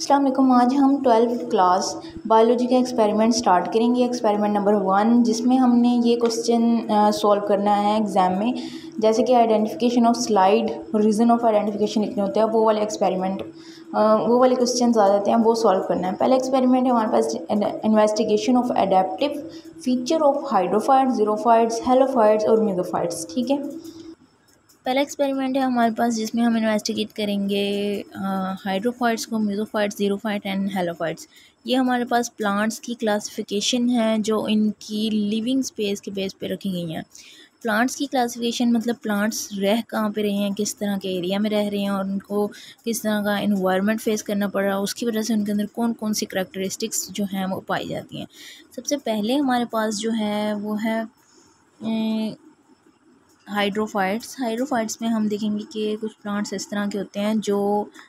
अस्सलाम वालेकुम। आज हम 12th क्लास बायोलॉजी का एक्सपेरिमेंट स्टार्ट करेंगे। एक्सपेरिमेंट नंबर 1, जिसमें हमने ये क्वेश्चन सॉल्व करना है एग्ज़ाम में, जैसे कि identification of slide, reason of identification लिखने होते हैं, वो वाले एक्सपेरिमेंट वो वाले क्वेश्चन आ जाते हैं, वो सॉल्व करना है। पहला एक्सपेरिमेंट है हमारे पास investigation of adaptive feature of hydrophytes, xerophytes, halophytes और मेसोफाइट्स। ठीक है, पहला एक्सपेरिमेंट है हमारे पास जिसमें हम इन्वेस्टिगेट करेंगे हाइड्रोफाइट्स को, मेसोफाइट्स, ज़ीरोफाइट एंड हेलोफाइट्स। ये हमारे पास प्लांट्स की क्लासिफिकेशन है जो इनकी लिविंग स्पेस के बेस पे रखी गई हैं। प्लांट्स की क्लासिफिकेशन मतलब प्लांट्स रह कहाँ पे रहे हैं, किस तरह के एरिया में रह रहे हैं और उनको किस तरह का इन्वायरमेंट फेस करना पड़ रहा है, उसकी वजह से उनके अंदर कौन कौन सी करैक्टरिस्टिक्स जो हैं वो पाई जाती हैं। सबसे पहले हमारे पास जो है वो है हाइड्रोफाइट्स में हम देखेंगे कि कुछ प्लांट्स इस तरह के होते हैं जो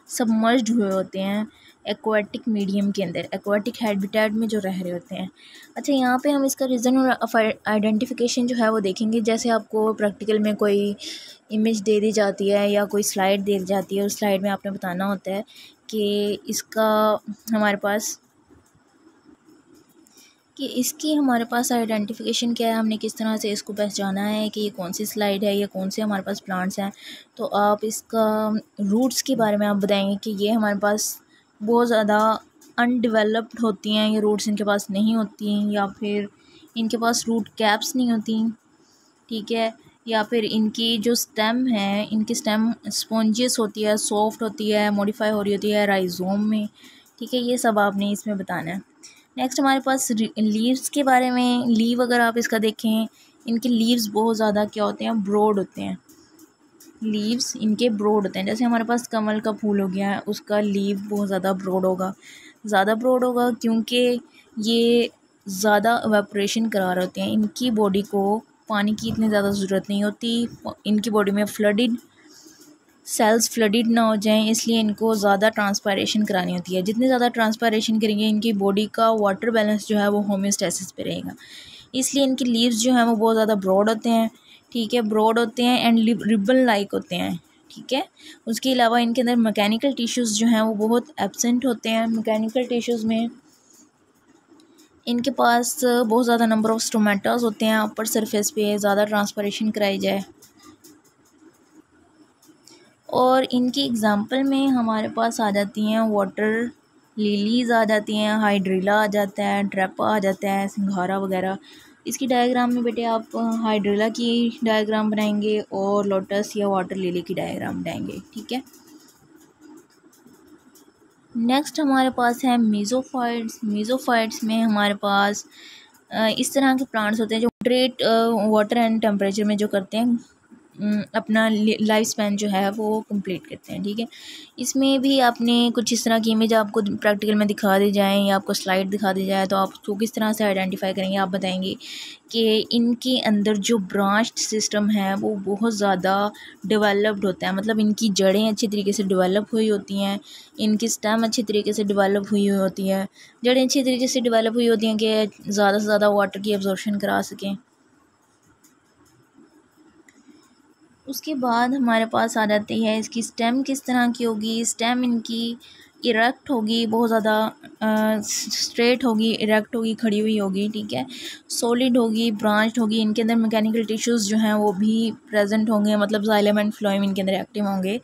सबमर्ज्ड हुए होते हैं एक्वाटिक मीडियम के अंदर, एक्वाटिक हैबिटेट में जो रह रहे होते हैं। अच्छा, यहाँ पे हम इसका रीज़न और आइडेंटिफिकेशन जो है वो देखेंगे। जैसे आपको प्रैक्टिकल में कोई इमेज दे दी जाती है या कोई स्लाइड दे दी जाती है, उस स्लाइड में आपने बताना होता है कि हमारे पास आइडेंटिफिकेशन क्या है, हमने किस तरह से इसको पहचाना है कि ये कौन सी स्लाइड है या कौन से हमारे पास प्लांट्स हैं। तो आप इसका रूट्स के बारे में आप बताएंगे कि ये हमारे पास बहुत ज़्यादा अनडेवलप्ड होती हैं, ये रूट्स इनके पास नहीं होती हैं, या फिर इनके पास रूट कैप्स नहीं होती, ठीक है, या फिर इनकी जो स्टेम है, इनकी स्टेम स्पॉन्जियस होती है, सॉफ्ट होती है, मॉडिफाई हो रही होती है राइजोम में। ठीक है, ये सब आपने इसमें बताना है। नेक्स्ट हमारे पास लीव्स के बारे में। लीव अगर आप इसका देखें, इनके लीव्स बहुत ज़्यादा क्या होते हैं, ब्रॉड होते हैं। लीव्स इनके ब्रॉड होते हैं। जैसे हमारे पास कमल का फूल हो गया है, उसका लीव बहुत ज़्यादा ब्रॉड होगा क्योंकि ये ज़्यादा इवेपोरेशन करा रहे होते हैं। इनकी बॉडी को पानी की इतनी ज़्यादा ज़रूरत नहीं होती, इनकी बॉडी में सेल्स फ्लडिड ना हो जाएं, इसलिए इनको ज़्यादा ट्रांसपायरेशन करानी होती है। जितनी ज़्यादा ट्रांसपायरेशन करेंगे, इनकी बॉडी का वाटर बैलेंस जो है वो होम्योस्टेसिस पे रहेगा, इसलिए इनकी लीव्स जो हैं वो बहुत ज़्यादा ब्रॉड होते हैं। ठीक है, ब्रॉड होते हैं एंड रिबन लाइक होते हैं। ठीक है, उसके अलावा इनके अंदर मैकेनिकल टिश्यूज़ जो हैं वो बहुत एब्सेंट होते हैं। मैकेनिकल टिश्यूज़ में इनके पास बहुत ज़्यादा नंबर ऑफ स्टोमेटास होते हैं ऊपर सरफेस पे, ज़्यादा ट्रांसपायरेशन कराई जाए। और इनकी एग्ज़ाम्पल में हमारे पास आ जाती हैं वाटर लिलीज़ आ जाती हैं, हाइड्रिला आ जाता है, ट्रैपा आ जाता है, सिंघारा वगैरह। इसकी डायग्राम में बेटे आप हाइड्रिला की डायग्राम बनाएंगे और लोटस या वाटर लिली की डायग्राम बनाएंगे। ठीक है, नेक्स्ट हमारे पास है मीज़ोफाइट्स में हमारे पास इस तरह के प्लांट्स होते हैं जो मॉडरेट वाटर एंड टेम्परेचर में जो करते हैं, अपना लाइफ स्पैन जो है वो कंप्लीट करते हैं। ठीक है, इसमें भी आपने कुछ इस तरह की इमेज आपको प्रैक्टिकल में दिखा दी जाए या आपको स्लाइड दिखा दी जाए तो आप उसको किस तरह से आइडेंटिफाई करेंगे। आप बताएंगे कि इनके अंदर जो ब्रांच्ड सिस्टम है वो बहुत ज़्यादा डेवलप्ड होता है, मतलब इनकी जड़ें अच्छी तरीके से डेवलप हुई होती हैं, इनकी स्टेम अच्छी तरीके से डेवलप हुई होती है, जड़ें अच्छी तरीके से डेवलप हुई होती हैं कि ज़्यादा से ज़्यादा वाटर की एब्जॉर्प्शन करा सकें। उसके बाद हमारे पास आ जाती है इसकी स्टेम किस तरह की होगी। स्टेम इनकी इरेक्ट होगी, बहुत ज़्यादा स्ट्रेट होगी, इरेक्ट होगी, खड़ी हुई होगी। ठीक है, सॉलिड होगी, ब्रांच्ड होगी। इनके अंदर मैकेनिकल टिश्यूज़ जो हैं वो भी प्रेजेंट होंगे, मतलब जाइलम एंड फ्लोएम इनके अंदर एक्टिव होंगे,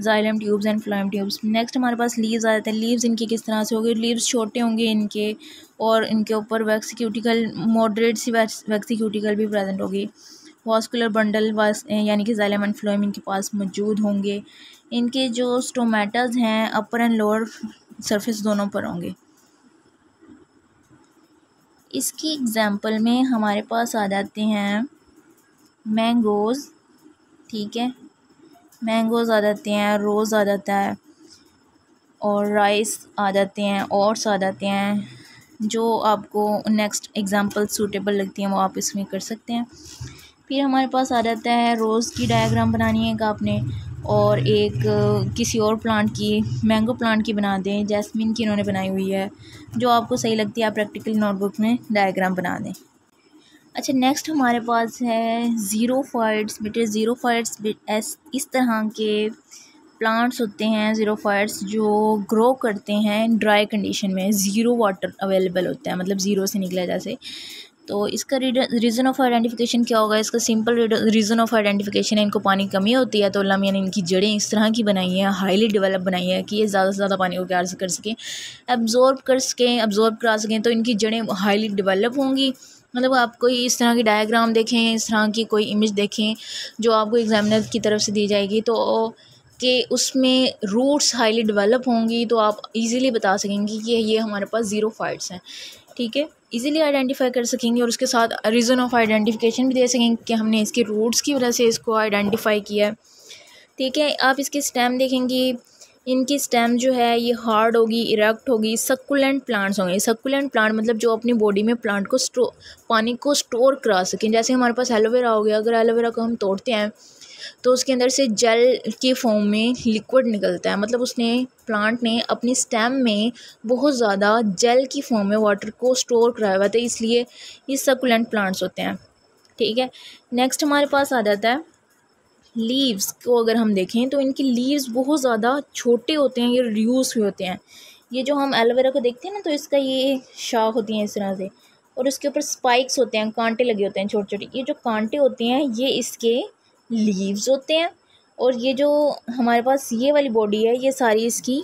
xylem tubes and phloem tubes. Next हमारे पास लीव्स आ जाते हैं। लीव्स इनकी किस तरह से होगी, लीव्स छोटे होंगे इनके, और इनके ऊपर वैक्सीक्यूटिकल, मॉडरेट सी वैक्सीक्यूटिकल भी प्रेजेंट होगी। वास्कुलर बंडल यानी कि जाइलम एंड फ्लोएम इनके पास मौजूद होंगे। इनके जो स्टोमेटास हैं अपर एंड लोअर सरफेस दोनों पर होंगे। इसकी एग्जांपल में हमारे पास आ जाते हैं मैंगोज़। ठीक है, मैंगोज़ आ जाते हैं, रोज़ आ जाता है, और राइस आ जाते हैं, ओट्स आ जाते हैं। जो आपको नेक्स्ट एग्जांपल सूटेबल लगती हैं वो आप इसमें कर सकते हैं। फिर हमारे पास आ जाता है रोज़ की डायग्राम बनानी है आपने, और एक किसी और प्लांट की, मैंगो प्लांट की बना दें, जैस्मिन की इन्होंने बनाई हुई है, जो आपको सही लगती है आप प्रैक्टिकल नोटबुक में डायग्राम बना दें। अच्छा, नेक्स्ट हमारे पास है ज़ीरोफाइट्स। बेटे ज़ीरोफाइट्स इस तरह के प्लांट्स होते हैं ज़ीरोफाइट्स जो ग्रो करते हैं ड्राई कंडीशन में, ज़ीरो वाटर अवेलेबल होता है, मतलब ज़ीरो से निकला जैसे। तो इसका रीज़न ऑफ आइडेंटिफिकेशन क्या होगा? इसका सिंपल रीज़न ऑफ आइडेंटिफिकेशन है, इनको पानी कमी होती है तो अल्लाह मियाँ ने इनकी जड़ें इस तरह की बनाई हैं, हाईली डेवलप बनाई है कि ये ज़्यादा से ज़्यादा पानी को क्या कर सकें, एब्जॉर्ब करा सकें। तो इनकी जड़ें हाईली डेवलप होंगी। मतलब आप कोई इस तरह की डायग्राम देखें, इस तरह की कोई इमेज देखें जो आपको एग्जामिनर की तरफ से दी जाएगी, तो कि उसमें रूट्स हाईली डेवलप होंगी, तो आप इजीली बता सकेंगे कि ये हमारे पास ज़ीरोफाइट्स हैं। ठीक है, इजीली आइडेंटिफाई कर सकेंगे और उसके साथ रीज़न ऑफ आइडेंटिफिकेशन भी दे सकेंगे कि हमने इसके रूट्स की वजह से इसको आइडेंटिफाई किया है। ठीक है, आप इसकी स्टेम देखेंगे, इनकी स्टेम जो है ये हार्ड होगी, इरेक्ट होगी, सक्कुलेंट प्लांट्स होंगे। सक्कुलेंट प्लांट मतलब जो अपनी बॉडी में प्लांट को पानी को स्टोर करा सकें। जैसे हमारे पास एलोवेरा हो गया, अगर एलोवेरा को हम तोड़ते हैं तो उसके अंदर से जेल के फॉर्म में लिक्विड निकलता है, मतलब प्लांट ने अपनी स्टेम में बहुत ज़्यादा जेल की फॉर्म में वाटर को स्टोर कराया हुआ था, इसलिए ये सक्कुलेंट प्लांट्स होते हैं। ठीक है, नेक्स्ट हमारे पास आ जाता है लीव्स को। अगर हम देखें तो इनकी लीव्स बहुत ज़्यादा छोटे होते हैं, ये रिड्यूस हुए होते हैं। ये जो हम एलोवेरा को देखते हैं ना, तो इसका ये शाख होती हैं इस तरह से, और इसके ऊपर स्पाइक्स होते हैं, कांटे लगे होते हैं छोटे छोटे। ये जो कांटे होते हैं ये इसके लीव्स होते हैं, और ये जो हमारे पास ये वाली बॉडी है ये सारी इसकी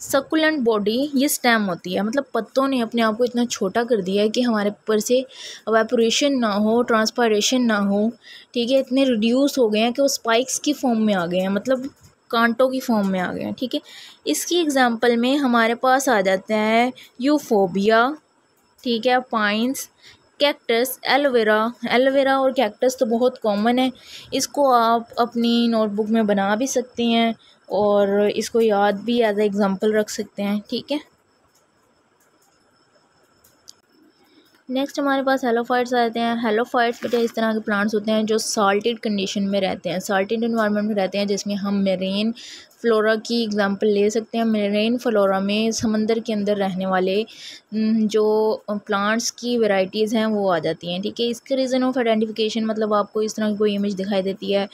सक्कुलेंट बॉडी, ये स्टेम होती है। मतलब पत्तों ने अपने आप को इतना छोटा कर दिया है कि हमारे ऊपर से एवापोरेशन ना हो, ट्रांसपायरेशन ना हो। ठीक है, इतने रिड्यूस हो गए हैं कि वो स्पाइक्स की फॉर्म में आ गए हैं, मतलब कांटों की फॉर्म में आ गए हैं। ठीक है, इसकी एग्जांपल में हमारे पास आ जाता है यूफोबिया, ठीक है, पाइन्स, कैक्टस, एलोवेरा और कैक्टस तो बहुत कॉमन है। इसको आप अपनी नोटबुक में बना भी सकते हैं और इसको याद भी एज ए एग्जांपल रख सकते हैं। ठीक है, नेक्स्ट हमारे पास हेलोफाइट्स आते हैं। हेलोफाइट्स बेटा इस तरह के प्लांट्स होते हैं जो साल्टेड कंडीशन में रहते हैं, साल्टेड इन्वायरमेंट में रहते हैं, जिसमें हम मेरीन फ्लोरा की एग्जांपल ले सकते हैं। मेरीन फ्लोरा में समंदर के अंदर रहने वाले जो प्लांट्स की वैरायटीज़ हैं वो आ जाती हैं। ठीक है, इसके रीज़न ऑफ आइडेंटिफिकेशन मतलब आपको इस तरह की कोई इमेज दिखाई देती है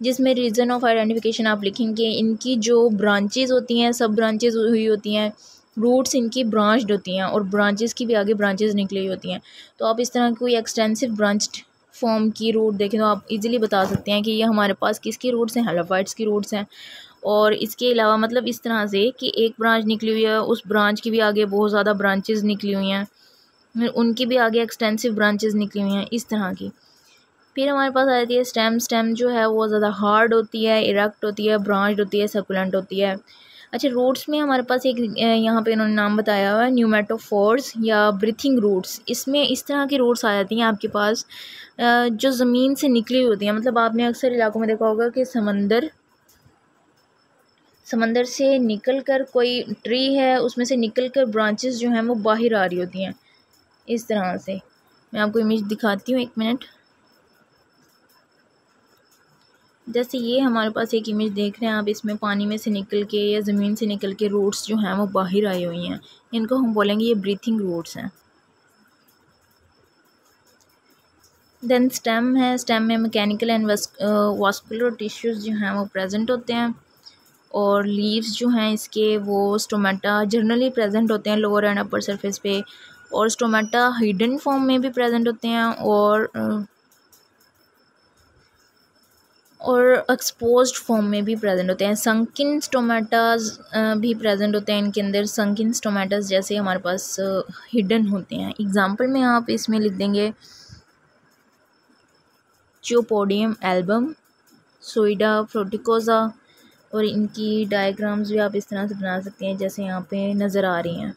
जिसमें रीज़न ऑफ आइडेंटिफिकेशन आप लिखेंगे, इनकी जो ब्रांचेज़ होती हैं, सब ब्रांचेज़ हुई होती हैं, रूट्स इनकी ब्रांच्ड होती हैं और ब्रांचेस की भी आगे ब्रांचेस निकली हुई होती हैं। तो आप इस तरह की कोई एक्सटेंसिव ब्रांच्ड फॉर्म की रूट देखें तो आप इजीली बता सकते हैं कि ये हमारे पास किसकी रूट्स हैं, हेलोफाइट्स की रूट्स हैं। और इसके अलावा मतलब इस तरह से कि एक ब्रांच निकली हुई है, उस ब्रांच की भी आगे बहुत ज़्यादा ब्रांचेस निकली हुई हैं, उनकी भी आगे एक्सटेंसिव ब्रांचेस निकली हुई हैं, इस तरह की। फिर हमारे पास आ जाती है स्टेम जो है वो ज़्यादा हार्ड होती है, इरेक्ट होती है, ब्रांच्ड होती है, सक्कुलेंट होती है। अच्छा, रूट्स में हमारे पास एक यहाँ पे इन्होंने नाम बताया हुआ है न्यूमेटोफोर्स या ब्रीथिंग रूट्स। इसमें इस तरह की रूट्स आ जाती हैं आपके पास जो ज़मीन से निकली होती हैं। मतलब आपने अक्सर इलाकों में देखा होगा कि समंदर से निकल कर कोई ट्री है, उसमें से निकल कर ब्रांचेस जो हैं वो बाहर आ रही होती हैं इस तरह से। मैं आपको इमेज दिखाती हूँ, एक मिनट। जैसे ये हमारे पास एक इमेज देख रहे हैं आप, इसमें पानी में से निकल के या ज़मीन से निकल के रूट्स जो हैं वो बाहर आई हुई हैं, इनको हम बोलेंगे ये ब्रीथिंग रूट्स हैं। देन स्टेम है, स्टेम में मैकेनिकल एंड वास्कुलर टिश्यूज़ जो हैं वो प्रेजेंट होते हैं, और लीव्स जो हैं इसके वो स्टोमेटा जनरली प्रेजेंट होते हैं लोअर एंड अपर सरफेस पे, और स्टोमेटा हिडन फॉर्म में भी प्रेजेंट होते हैं और एक्सपोज्ड फॉर्म में भी प्रेजेंट होते हैं। संकिन स्टोमेटाज भी प्रेजेंट होते हैं इनके अंदर। संकिन स्टोमेटाज जैसे हमारे पास हिडन होते हैं। एग्जांपल में आप इसमें लिख देंगे चियोपोडियम एल्बम, सोइडा फ्रूटिकोजा, और इनकी डायग्राम्स भी आप इस तरह से बना सकते हैं जैसे यहाँ पे नज़र आ रही हैं।